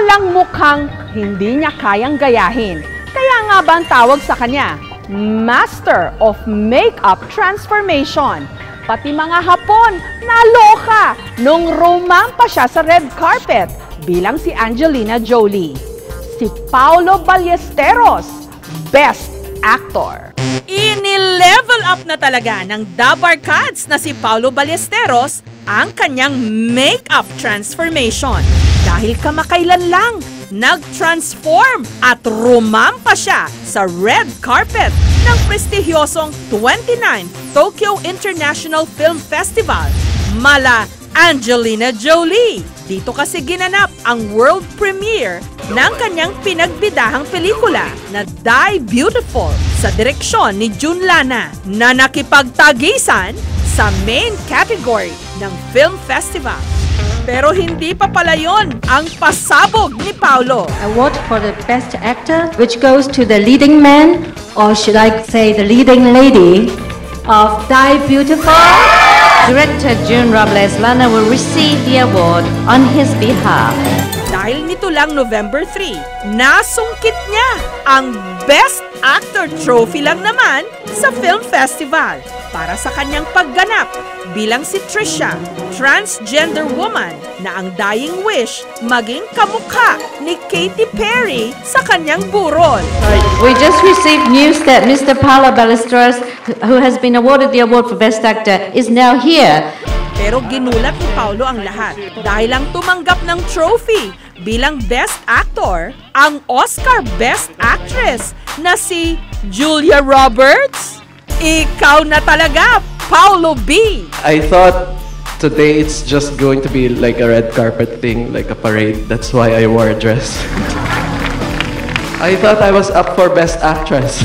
walang mukhang hindi niya kayang gayahin. Kaya nga ba ang tawag sa kanya, Master of Makeup Transformation. Pati mga Hapon, naloka nung rumampa siya sa red carpet bilang si Angelina Jolie. Si Paulo Ballesteros, Best Actor. Ini-level up na talaga ng Dabarkads na si Paulo Ballesteros ang kanyang makeup transformation. Dahil kamakailan lang, nag-transform at rumampa siya sa red carpet ng prestigyosong 29th Tokyo International Film Festival, mala Angelina Jolie. Dito kasi ginanap ang world premiere ng kanyang pinagbidahang pelikula na Die Beautiful sa direksyon ni Jun Lana na nakipagtagisan sa main category ng film festival. Pero hindi pa pala yun ang pasabog ni Paulo. Award for the Best Actor, which goes to the leading man, or should I say the leading lady, of Die Beautiful. Director Jun Robles Lana will receive the award on his behalf. Dahil nito lang November 3, nasungkit niya ang Best Actor trophy lang naman sa film festival para sa kanyang pagganap bilang si Trisha, transgender woman na ang dying wish maging kamukha ni Katy Perry sa kanyang burol. We just received news that Mr. Paulo Ballesteros, who has been awarded the award for Best Actor, is now here. Pero ginulat ni Paulo ang lahat dahil ang tumanggap ng trophy bilang Best Actor ang Oscar Best Actress na si Julia Roberts. Ikaw na talaga, Paulo B. I thought today it's just going to be like a red carpet thing, like a parade. That's why I wore a dress. I thought I was up for Best Actress.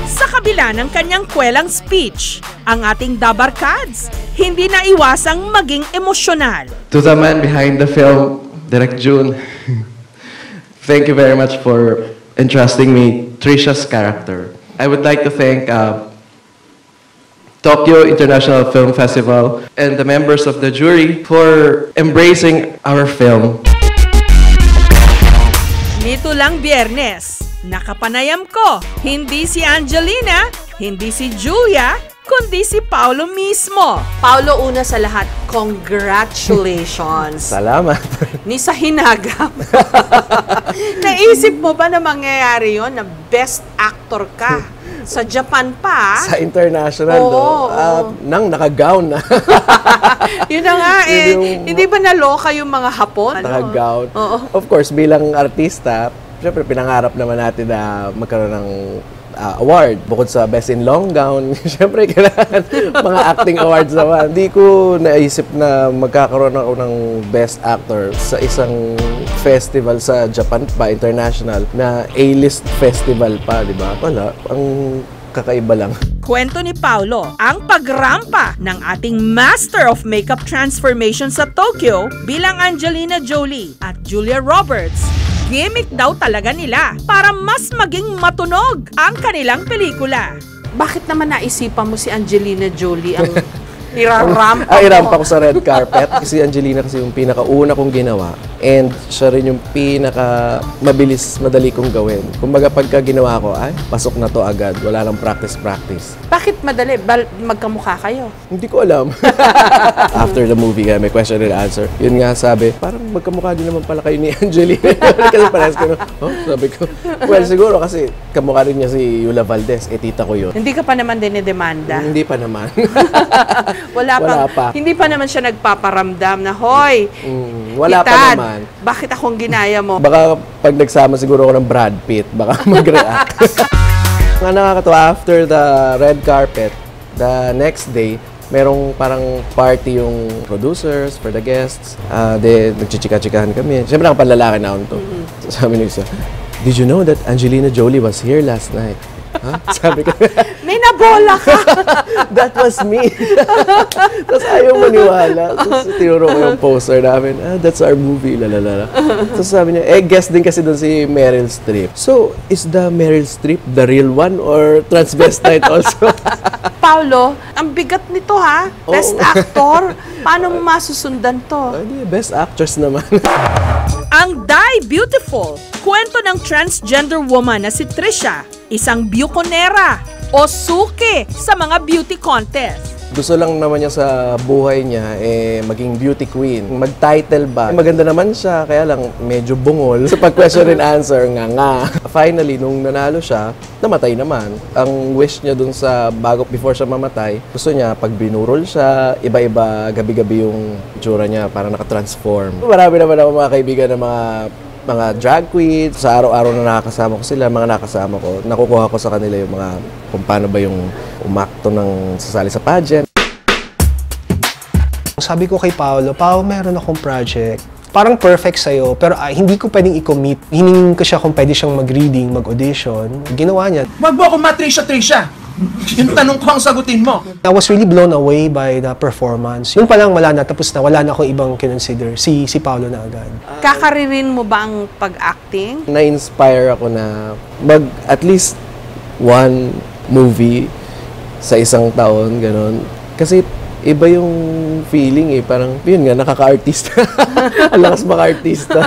Sa kabila ng kanyang kwelang speech, ang ating Dabarkads hindi na iwasang maging emosyonal. To the man behind the film, Direk Jun, thank you very much for entrusting me Trisha's character. I would like to thank Tokyo International Film Festival and the members of the jury for embracing our film. Nito lang Biyernes, nakapanayam ko, hindi si Angelina, hindi si Julia, kundi si Paulo mismo. Paulo, una sa lahat, congratulations. Salamat. Ni sa hinagap. Naisip mo ba na mangyayari yon na best actor ka? Sa Japan pa? Sa international, nang naka-gown na. Yun na nga eh. Hindi ba naloka yung mga Hapon? Naka-gown. Of course, bilang artista, syempre pinangarap naman natin na magkaroon ng award. Bukod sa Best in Long Gown, syempre kailangan mga acting awards naman. Hindi ko naisip na magkakaroon ako ng Best Actor sa isang festival sa Japan pa, international, na A-list festival pa, di ba? Wala. Ang kakaiba lang. Kwento ni Paulo, ang pagrampa ng ating Master of Makeup Transformation sa Tokyo bilang Angelina Jolie at Julia Roberts. Gimmick daw talaga nila para mas maging matunog ang kanilang pelikula. Bakit naman naisipan mo si Angelina Jolie ang irarampa mo? Irampa ko sa red carpet. Kasi Angelina kasi yung pinakauna kong ginawa. And siya rin yung pinaka madali kong gawin. Kumbaga pagka ginawa ko, ay, pasok na to agad. Wala nang practice. Bakit madali? Magkamukha kayo? Hindi ko alam. After the movie, may question and answer. Yun nga sabi, parang magkamukha din naman pala kayo ni Angelina. Kasi parehas ko, sabi ko, well, siguro kasi kamukha rin niya si Yula Valdez. Tita ko yun. Hindi ka pa naman dinidemanda? Hindi pa naman. Wala pa. Hindi pa naman siya nagpaparamdam na, hoy, wala Kitad, pa naman. Bakit akong ginaya mo? Baka pag nagsama siguro ako ng Brad Pitt, baka mag-react. Nga nakakatawa, after the red carpet, the next day, merong parang party yung producers for the guests. Nagchichika-chikahan kami. Siyempre nakapanlalaki na ako to. Sabi niya isa, did you know that Angelina Jolie was here last night? Huh? Sabi ko, may nabola ka! That was me. Tapos ayaw maniwala. Tapos tinuro ko yung poster namin, that's our movie, lalalala. Tapos sabi niya, guest din kasi doon si Meryl Streep. So, is the Meryl Streep the real one or transvestite also? Paulo, ang bigat nito ha. Best actor. Paano mo masusundan to? Best actress naman. Ang Die Die Beautiful, kwento ng transgender woman na si Trisha, isang bukonera o suki sa mga beauty contest. Gusto lang naman niya sa buhay niya, maging beauty queen. Mag-title ba? Maganda naman siya, kaya lang medyo bungol. Sa pag-question and answer, nga. Finally, nung nanalo siya, namatay naman. Ang wish niya dun sa before siya mamatay, gusto niya, pag binurol siya, iba-iba, gabi-gabi yung itsura niya, parang nakatransform. Marami naman ako mga kaibigan ng mga drag queens. Sa araw-araw na nakakasama ko sila, mga nakasama ko, nakukuha ko sa kanila yung mga kung paano ba yung umakto ng sasali sa pageant. Sabi ko kay Paolo, meron akong project. Parang perfect sa'yo, pero hindi ko pwedeng i-commit. Hiningin ko siya kung pwede siyang mag-reading, mag-audition. Ginawa niya. Wag mo ako matrisya-trisya. Yung tanong ko ang sagutin mo. I was really blown away by the performance. Yun pa lang, wala na. Tapos na, wala na akong ibang kinonsider. Si Paolo na agad. Kakaririn mo ba ang pag-acting? Na-inspire ako na at least one movie sa isang taon, gano'n. Kasi iba yung feeling parang, yun nga, nakaka-artista. Ang lakas maka-artista.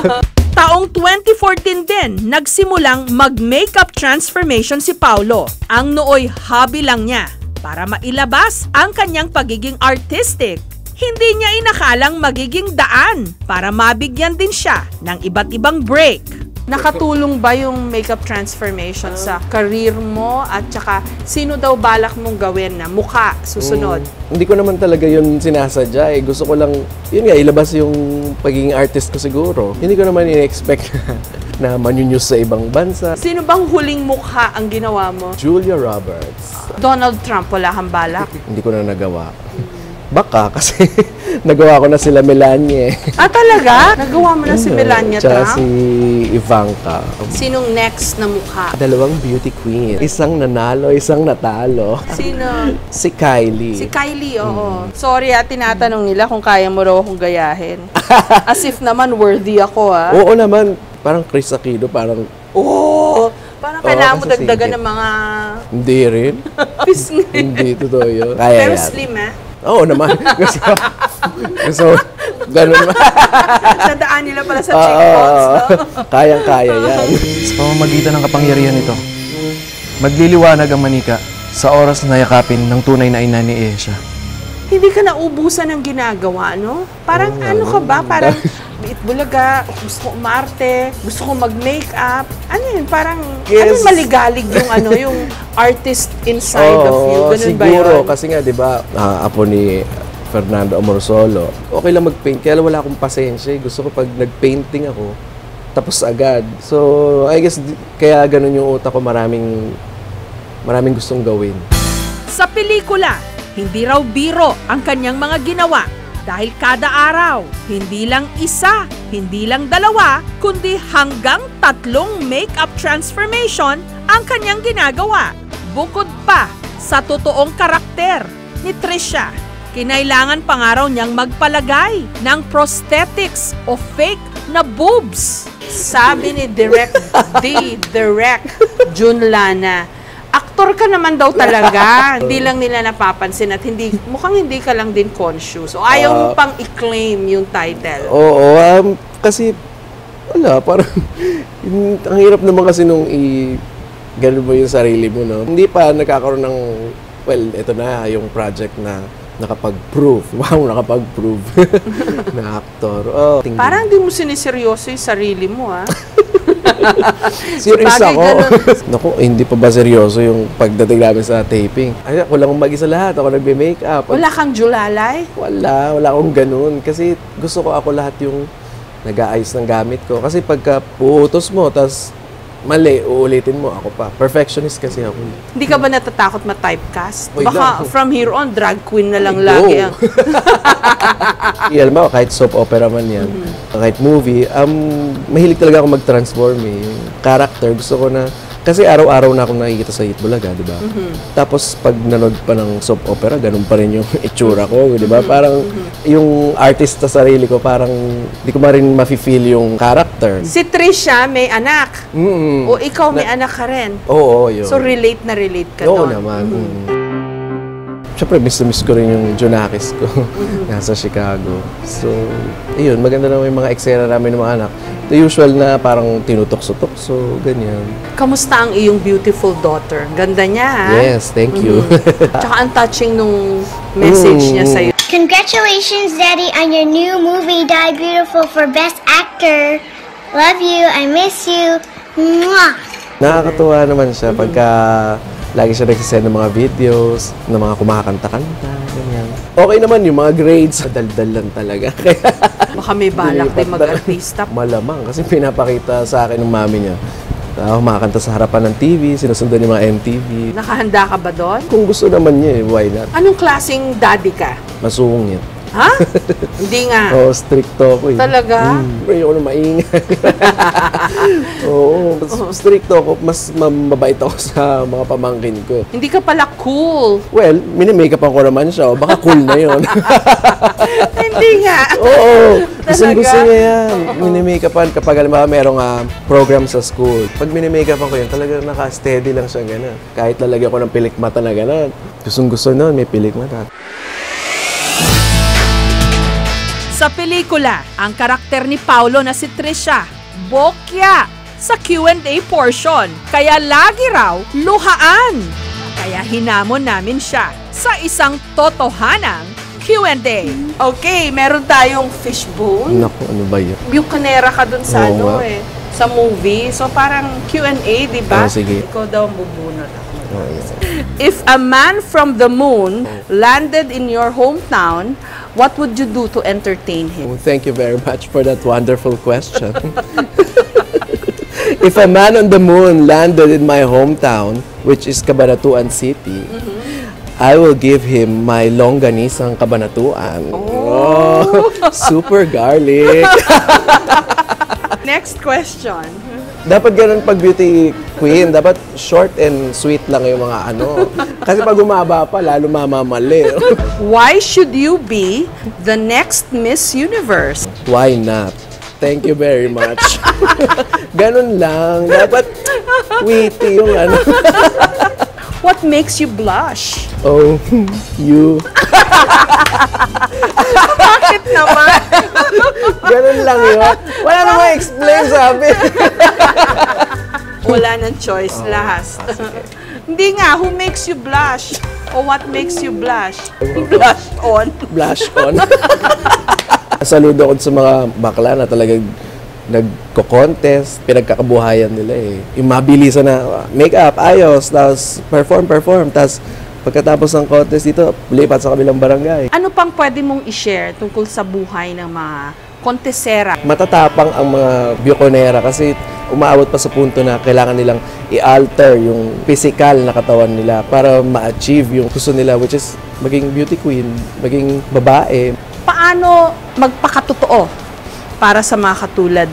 Taong 2014 din, nagsimulang mag-makeup transformation si Paolo. Ang nooy hobby lang niya para mailabas ang kanyang pagiging artistic. Hindi niya inakalang magiging daan para mabigyan din siya ng iba't ibang break. Nakatulong ba yung makeup transformation sa career mo at saka sino daw balak mong gawin na mukha susunod? Hindi ko naman talaga yun sinasadya. Gusto ko lang, yun nga, ilabas yung pagiging artist ko siguro. Hindi ko naman in-expect na manyunyus sa ibang bansa. Sino bang huling mukha ang ginawa mo? Julia Roberts. Donald Trump, wala kang balak? Hindi ko na nagawa. Baka, kasi nagawa ko na sila Melania. Ah, talaga? Nagawa mo na si Melania Tsaka Trump? si Ivanka. Sinong next na mukha? Dalawang beauty queen. Isang nanalo, isang natalo. Sino? Si Kylie. Si Kylie, oo. Sorry tinatanong nila kung kaya mo raw akong gayahin. As if naman worthy ako, Oo naman. Parang Chris Aquino, parang... Oo! Parang kailangan mo kasi dagdagan sige. ng mga Hindi rin. pisngi. Hindi, totoo yun. Kaya Pero yan. slim, Oo naman. Gusto, ganun naman. Nadaan nila pala sa checkpoints, no? Kayang-kaya yan. Sa pamamagitan ng kapangyarihan nito, magliliwanag ang manika sa oras na yakapin ng tunay na ina ni Esha. Hindi ka naubusan ng ginagawa, no? Parang ano ka ba? Parang bulaga, gusto ko umarte, gusto ko mag-makeup. Ano yun? Parang, ano maligalig yung yung artist inside of you? Ganun ba yun? Siguro, kasi nga, di ba, apo ni Fernando Amorsolo, okay lang mag-paint, kaya wala akong pasensya. Gusto ko pag nag-painting ako, tapos agad. So, I guess, kaya ganun yung utak ko, maraming gustong gawin. Sa pelikula, hindi raw biro ang kanyang mga ginawa dahil kada araw, hindi lang isa, hindi lang dalawa, kundi hanggang 3 makeup transformation ang kanyang ginagawa. Bukod pa sa totoong karakter ni Trisha, kinailangan pa nga raw niyang magpalagay ng prosthetics o fake na boobs. Sabi ni Direk Jun Lana, aktor ka naman daw talaga. Hindi lang nila napapansin at mukhang hindi ka lang din conscious. O ayaw mo pang i-claim yung title. Oo, kasi, wala, parang, ang hirap naman kasi nung gano'n mo yung sarili mo, no? Hindi pa nagkakaroon ng, well, ito na, yung project na nakapag-prove. Wow, nakapag-prove na actor. Parang di mo siniseryoso yung sarili mo, ha? Serious ako. Naku, hindi pa ba seryoso yung pagdating namin sa taping? Ay, ako lang mag-isa lahat. Ako nagbe-makeup. Wala kang julalay? Wala akong ganun. Kasi gusto ko ako lahat yung nag-aayos ng gamit ko. Kasi pagka puutos mo, tas mali, uulitin mo. Ako pa. Perfectionist kasi ako. Hindi ka ba natatakot ma-typecast? Wait Baka lang. from here on, drag queen na lang Ay, lagi. go. Alam mo, kahit soap opera man yan, kahit movie, mahilig talaga ako mag-transform eh. Yung character, gusto ko na, kasi araw-araw na akong nakikita sa Itbulaga, di ba? Tapos pag nanood pa ng soap opera, ganun pa rin yung itsura ko, di ba? Parang yung artist sa sarili ko, parang di ko rin mafe-feel yung character. Si Trisha may anak. O ikaw may anak ka rin. Oo, yun. So relate na relate ka Oo doon. naman. Siyempre, miss ko rin yung Junakis ko. Nasa Chicago. So, ayun, maganda naman yung mga eksena namin ng mga anak. The usual na parang tinutokso-tokso, ganyan. Kamusta ang iyong beautiful daughter? Ganda niya, ha? Yes, thank you. Tsaka ang touching nung message niya sa'yo. Congratulations, Daddy, on your new movie, Die Beautiful, for Best Actor. Love you. I miss you. Mwah! Nakakatuwa naman siya pagka lagi siya nagsisend ng mga videos, ng mga kumakanta-kanta, ganyan. Okay naman yung mga grades, daldal lang talaga. Baka may balak din mag-artista. Malamang, kasi pinapakita sa akin ng mami niya. Kumakanta sa harapan ng TV, sinusundan yung mga MTV. Nakahanda ka ba doon? Kung gusto naman niya, why not? Anong klaseng daddy ka? Masungit. Ha? Hindi nga. Oo, stricto ako eh. Talaga? Ayoko na maingay. Oo, stricto ako. Mas mabait ako sa mga pamangkin ko. Hindi ka pala cool. Well, mini-makeup ako naman siya. Baka cool na yun. Hindi nga. Oo. Gusto Talaga? niya yan. Mini-makeupan kapag alam mo, merong program sa school. Pag mini-makeupan ko yan, talaga naka-steady lang siya gano'n. Kahit lalagyan ko ng pilikmata na gano'n. Gustong-gusto nun, may pilikmata. Sa pelikula, ang karakter ni Paulo na si Trisha, bokya sa Q&A portion. Kaya lagi raw luhaan. Kaya hinamon namin siya sa isang totohanang Q&A. Okay, meron tayong fishbone. Naku, ano ba yun? Yung kanera ka dun sa Oo nga. sa movie. So parang Q&A, di ba? Sige. Ikaw daw ang bubunot ako. Oh, yes. If a man from the moon landed in your hometown, what would you do to entertain him? Thank you very much for that wonderful question. If a man on the moon landed in my hometown, which is Cabanatuan City, I will give him my longganisang Cabanatuan. Oh, super garlic. Next question. Dapat ganun pag beauty queen, dapat short and sweet lang yung mga ano. Kasi pag umaba pa, lalo mamamali. Why should you be the next Miss Universe? Why not? Thank you very much. Ganun lang. Dapat witty yung ano. What makes you blush? Oh, you. Bakit naman? Ganun lang yun. Wala namang explain, sabi. Wala nang choice, last. Hindi nga, who makes you blush? O what makes you blush? Blush on. Blush on. Saludo ko sa mga bakla na talagang nagko-contest, pinagkakabuhayan nila eh. Yung mabilisan na make-up, ayos, tapos perform, tapos pagkatapos ng contest dito, lipat sa kabilang barangay. Ano pang pwede mong i-share tungkol sa buhay ng mga kontesera? Matatapang ang mga biokonera kasi umaabot pa sa punto na kailangan nilang i-alter yung physical na katawan nila para ma-achieve yung gusto nila, which is maging beauty queen, maging babae. Paano magpakatotoo para sa mga katulad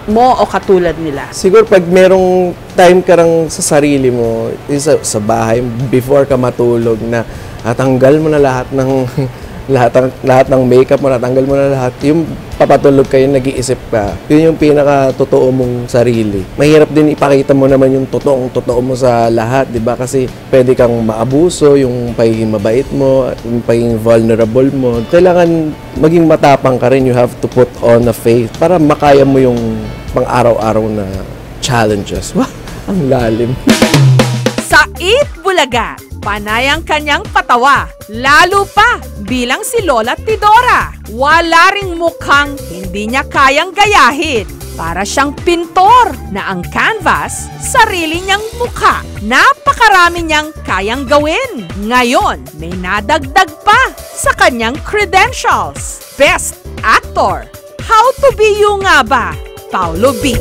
mo o katulad nila? Siguro pag merong time ka lang sa sarili mo, sa bahay, before ka matulog, na natanggal mo na lahat ng lahat ng makeup mo, natanggal mo na lahat, yung papatulog kayo, nag-iisip ka, yun yung pinaka-totoo mong sarili. Mahirap din ipakita mo naman yung totoong-totoo mo sa lahat, di ba? Kasi pwede kang maabuso, yung pagiging mabait mo, yung pagiging vulnerable mo. Kailangan maging matapang ka rin, you have to put on a face para makaya mo yung pang-araw-araw na challenges. Wow, ang lalim. Sa Eat Bulaga, panay ang kanyang patawa, lalo pa bilang si Lola Tidora. Wala ring mukhang hindi niya kayang gayahin. Para siyang pintor na ang canvas, sarili niyang mukha. Napakarami niyang kayang gawin. Ngayon, may nadagdag pa sa kanyang credentials. Best Actor. How to be you nga ba? Paulo B.